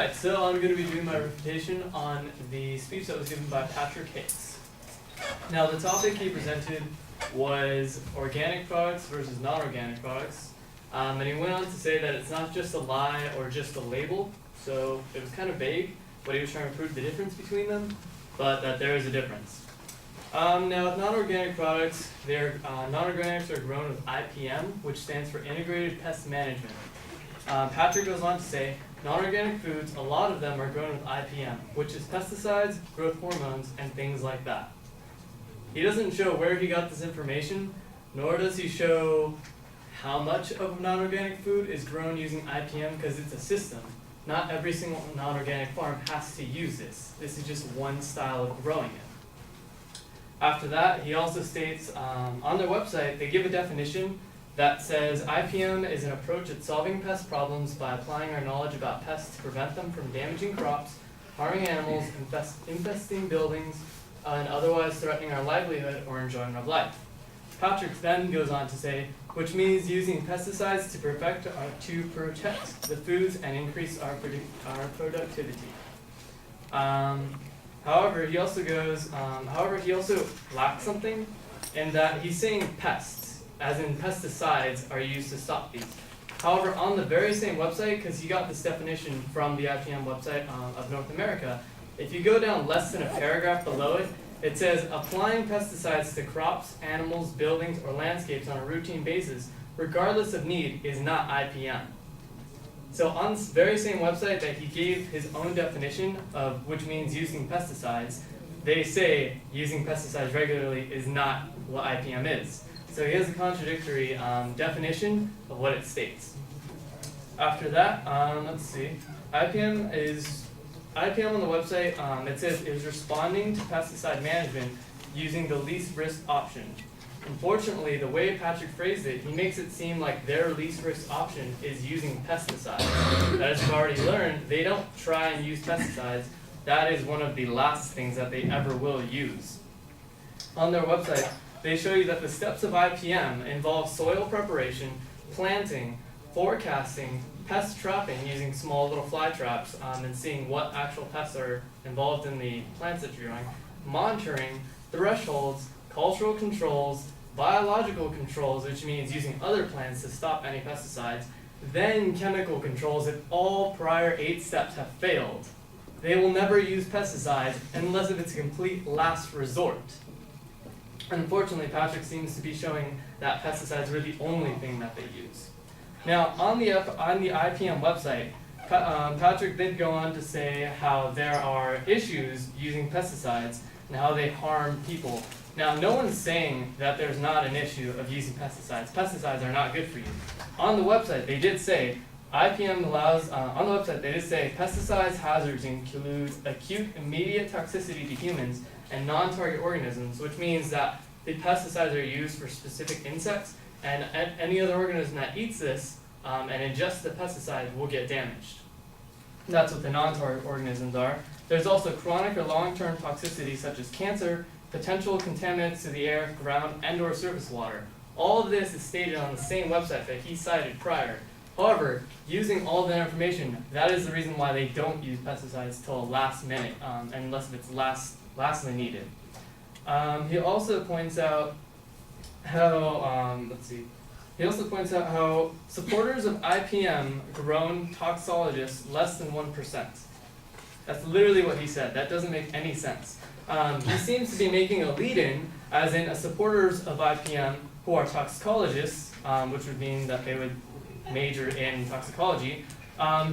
Alright, so I'm going to be doing my refutation on the speech that was given by Patrick Hicks. Now the topic he presented was organic products versus non-organic products, and he went on to say that it's not just a lie or just a label, so it was kind of vague, but he was trying to prove the difference between them, but that there is a difference. Now with non-organic products, non-organics are grown with IPM, which stands for Integrated Pest Management. Patrick goes on to say, non-organic foods, a lot of them are grown with IPM, which is pesticides, growth hormones, and things like that. He doesn't show where he got this information, nor does he show how much of a non-organic food is grown using IPM, because it's a system. Not every single non-organic farm has to use this. This is just one style of growing it. After that, he also states on their website, they give a definition that says IPM is an approach at solving pest problems by applying our knowledge about pests to prevent them from damaging crops, harming animals, infesting buildings, and otherwise threatening our livelihood or enjoyment of life. Patrick then goes on to say, which means using pesticides to protect the foods and increase our productivity. However, he also lacks something in that he's saying pests, as in pesticides are used to stop these. However, on the very same website, because he got this definition from the IPM website of North America, if you go down less than a paragraph below it, it says applying pesticides to crops, animals, buildings, or landscapes on a routine basis, regardless of need, is not IPM. So on this very same website that he gave his own definition of which means using pesticides, they say using pesticides regularly is not what IPM is. So he has a contradictory definition of what it states. After that, let's see. IPM on the website, it says is responding to pesticide management using the least risk option. Unfortunately, the way Patrick phrased it, he makes it seem like their least risk option is using pesticides. As you've already learned, they don't try and use pesticides. That is one of the last things that they ever will use. On their website, they show you that the steps of IPM involve soil preparation, planting, forecasting, pest trapping using small little fly traps, and seeing what actual pests are involved in the plants that you're growing, monitoring, thresholds, cultural controls, biological controls, which means using other plants to stop any pesticides, then chemical controls if all prior 8 steps have failed. They will never use pesticides unless if it's a complete last resort. Unfortunately, Patrick seems to be showing that pesticides are the only thing that they use. Now, on the IPM website, Patrick did go on to say how there are issues using pesticides and how they harm people. Now, no one's saying that there's not an issue of using pesticides. Pesticides are not good for you. On the website, they did say, IPM allows, on the website, they did say, pesticides hazards include acute immediate toxicity to humans and non-target organisms, which means that the pesticides are used for specific insects, and any other organism that eats this and ingests the pesticide will get damaged. That's what the non-target organisms are. There's also chronic or long-term toxicity such as cancer, potential contaminants to the air, ground, and or surface water. All of this is stated on the same website that he cited prior. However, using all of that information, that is the reason why they don't use pesticides till last minute, unless it's lastly needed. He also points out how, supporters of IPM grown toxologists less than 1%. That's literally what he said. That doesn't make any sense. He seems to be making a lead-in, as in supporters of IPM who are toxicologists, which would mean that they would major in toxicology.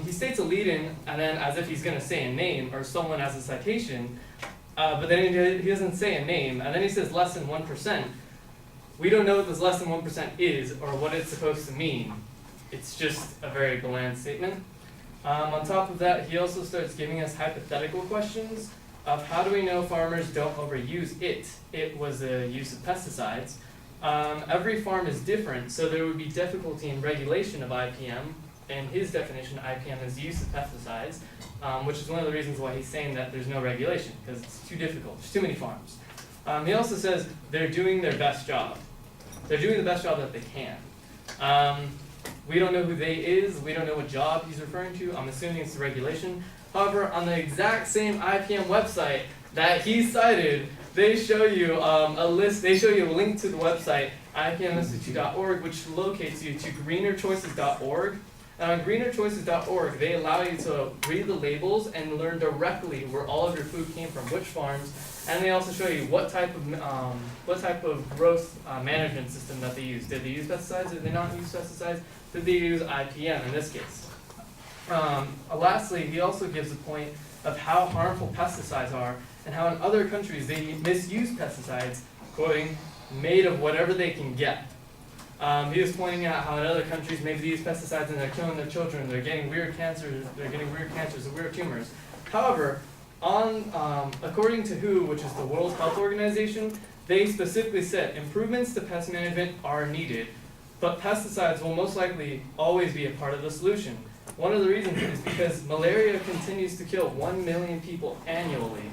He states a lead-in, and then as if he's going to say a name or someone as a citation, but then he doesn't say a name, and then he says less than 1%. We don't know what this less than 1% is or what it's supposed to mean. It's just a very bland statement. On top of that, he also starts giving us hypothetical questions of how do we know farmers don't overuse it? It was the use of pesticides. Every farm is different, so there would be difficulty in regulation of IPM. In his definition, IPM is the use of pesticides, which is one of the reasons why he's saying that there's no regulation, because it's too difficult. There's too many farms. He also says they're doing their best job. They're doing the best job that they can. We don't know who they is. We don't know what job he's referring to. I'm assuming it's the regulation. However, on the exact same IPM website that he cited, they show you a list. They show you a link to the website ipminstitute.org, which locates you to greenerchoices.org. And on greenerchoices.org, they allow you to read the labels and learn directly where all of your food came from, which farms, and they also show you what type of growth management system that they use. Did they use pesticides? Did they not use pesticides? Did they use IPM in this case? Lastly, he also gives a point of how harmful pesticides are and how in other countries they misuse pesticides, quoting, made of whatever they can get. He was pointing out how in other countries maybe they use pesticides and they're killing their children, they're getting weird cancers, and weird tumors. However, according to WHO, which is the World Health Organization, they specifically said improvements to pest management are needed, but pesticides will most likely always be a part of the solution. One of the reasons is because malaria continues to kill 1 million people annually.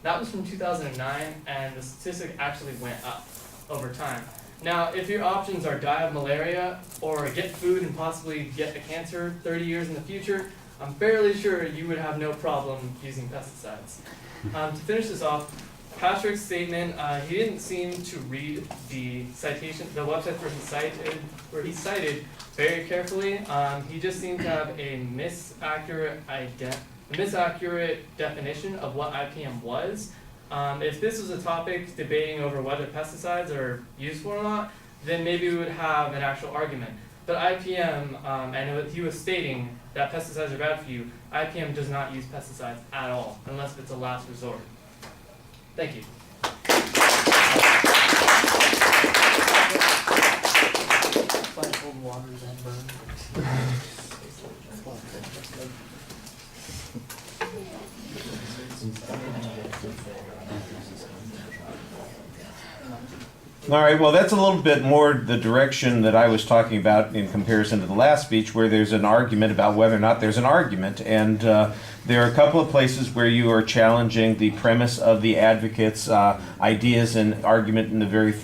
That was from 2009, and the statistic actually went up over time. Now, if your options are die of malaria or get food and possibly get a cancer 30 years in the future, I'm fairly sure you would have no problem using pesticides. To finish this off, Patrick's statement, he didn't seem to read the citation, the website where he cited very carefully. He just seemed to have a misaccurate definition of what IPM was. If this was a topic debating over whether pesticides are useful or not, then maybe we would have an actual argument. But IPM, and he was stating that pesticides are bad for you, IPM does not use pesticides at all, unless it's a last resort. Thank you. All right, well, that's a little bit more the direction that I was talking about in comparison to the last speech, where there's an argument about whether or not there's an argument. And there are a couple of places where you are challenging the premise of the advocates' ideas and argument in the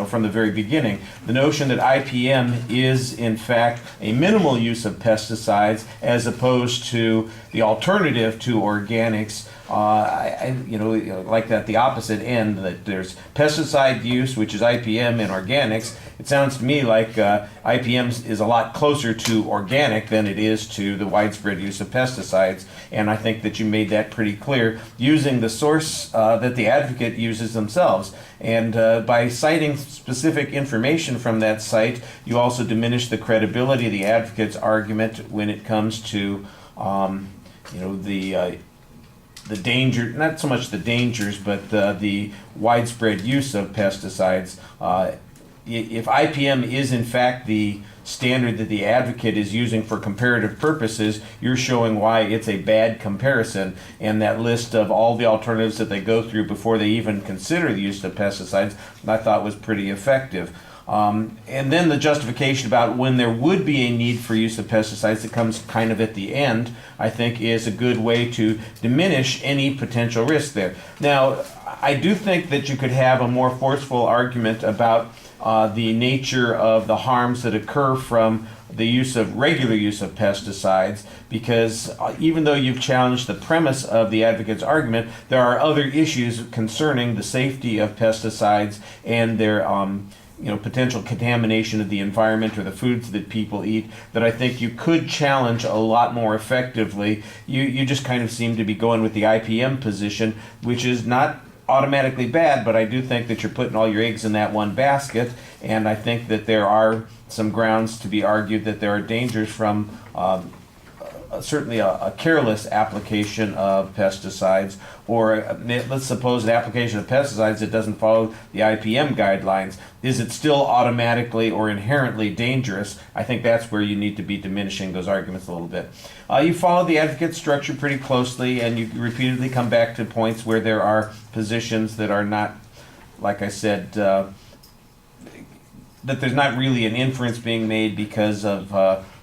from the very beginning. The notion that IPM is, in fact, a minimal use of pesticides as opposed to the alternative to organics. Like that, the opposite end, that there's pesticide use, which is IPM, and organics. It sounds to me like IPM is a lot closer to organic than it is to the widespread use of pesticides, and I think that you made that pretty clear using the source that the advocate uses themselves. And by citing specific information from that site, you also diminish the credibility of the advocate's argument when it comes to the danger, not so much the dangers, but the widespread use of pesticides. If IPM is in fact the standard that the advocate is using for comparative purposes, you're showing why it's a bad comparison, and that list of all the alternatives that they go through before they even consider the use of pesticides, I thought was pretty effective. And then the justification about when there would be a need for use of pesticides that comes kind of at the end, I think is a good way to diminish any potential risk there. Now, I do think that you could have a more forceful argument about the nature of the harms that occur from the regular use of pesticides, because even though you've challenged the premise of the advocate's argument, there are other issues concerning the safety of pesticides and their potential contamination of the environment or the foods that people eat that I think you could challenge a lot more effectively. You just kind of seem to be going with the IPM position, which is not automatically bad, but I do think that you're putting all your eggs in that one basket, and I think that there are some grounds to be argued that there are dangers from certainly a careless application of pesticides, or let's suppose an application of pesticides that doesn't follow the IPM guidelines. Is it still automatically or inherently dangerous? I think that's where you need to be diminishing those arguments a little bit. You follow the advocate structure pretty closely, and you repeatedly come back to points where there are positions that are not, like I said, that there's not really an inference being made because of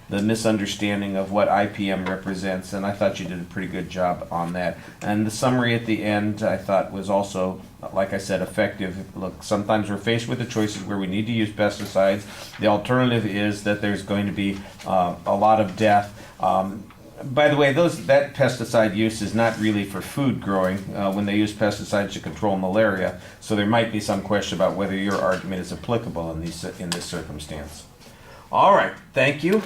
the misunderstanding of what IPM represents, and I thought you did a pretty good job on that. And the summary at the end, I thought, was also like I said, effective. Look, sometimes we're faced with the choices where we need to use pesticides. The alternative is that there's going to be a lot of death. By the way, that pesticide use is not really for food growing when they use pesticides to control malaria. So there might be some question about whether your argument is applicable in this circumstance. All right, thank you.